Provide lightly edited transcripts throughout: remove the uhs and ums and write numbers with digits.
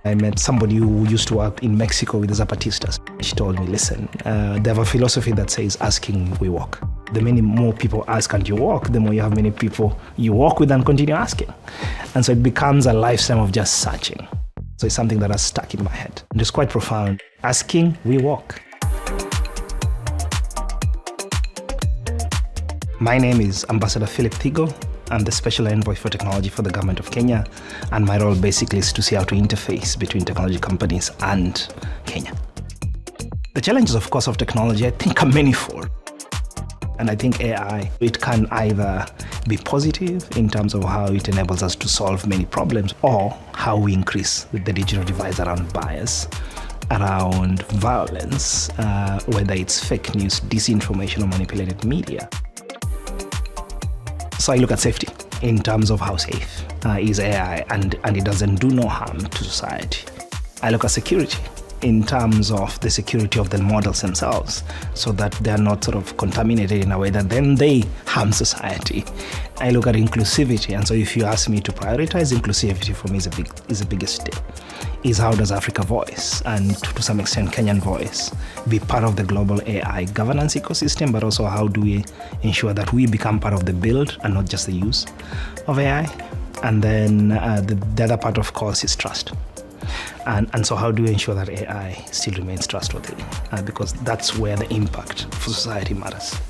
I met somebody who used to work in Mexico with the Zapatistas. She told me, listen, they have a philosophy that says asking, we walk. The many more people ask and you walk, the more you have many people you walk with and continue asking. And so it becomes a lifetime of just searching. So it's something that has stuck in my head. And it's quite profound. Asking, we walk. My name is Ambassador Philip Thigo. I'm the Special Envoy for Technology for the Government of Kenya, and my role basically is to see how to interface between technology companies and Kenya. The challenges, of course, of technology, I think, are manifold. And I think AI, it can either be positive in terms of how it enables us to solve many problems, or how we increase the digital divide around bias, around violence, whether it's fake news, disinformation, or manipulated media. So I look at safety in terms of how safe is AI and it doesn't do no harm to society. I look at security in terms of the security of the models themselves so that they're not sort of contaminated in a way that then they harm society. I look at inclusivity, and so if you ask me to prioritize inclusivity, for me is the biggest thing. Is how does Africa Voice, and to some extent Kenyan Voice, be part of the global AI governance ecosystem, but also how do we ensure that we become part of the build and not just the use of AI? And then the other part, of course, is trust. And so how do we ensure that AI still remains trustworthy? Because that's where the impact for society matters.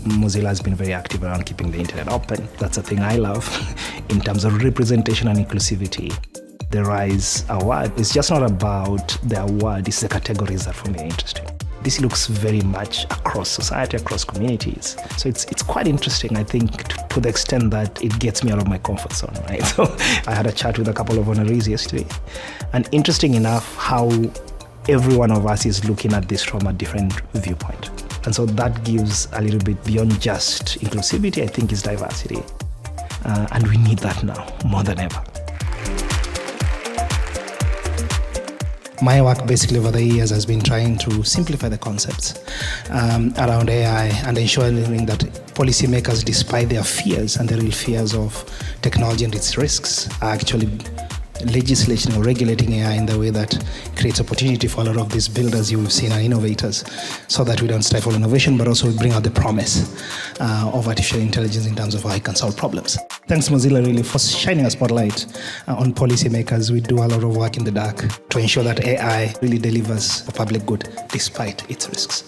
Mozilla has been very active around keeping the internet open. That's a thing I love. In terms of representation and inclusivity, the RISE award is just not about the award, it's the categories that for me are interesting. This looks very much across society, across communities. So it's quite interesting, I think, to the extent that it gets me out of my comfort zone, right? So I had a chat with a couple of honorees yesterday. And interesting enough, how every one of us is looking at this from a different viewpoint. And so that gives a little bit beyond just inclusivity, I think, is diversity. And we need that now, more than ever. My work basically over the years has been trying to simplify the concepts around AI and ensuring that policymakers, despite their fears and the real fears of technology and its risks, are actually legislating or regulating AI in the way that creates opportunity for a lot of these builders you've seen and innovators, so that we don't stifle innovation, but also we bring out the promise of artificial intelligence in terms of how it can solve problems. Thanks Mozilla really for shining a spotlight on policymakers. We do a lot of work in the dark to ensure that AI really delivers for public good despite its risks.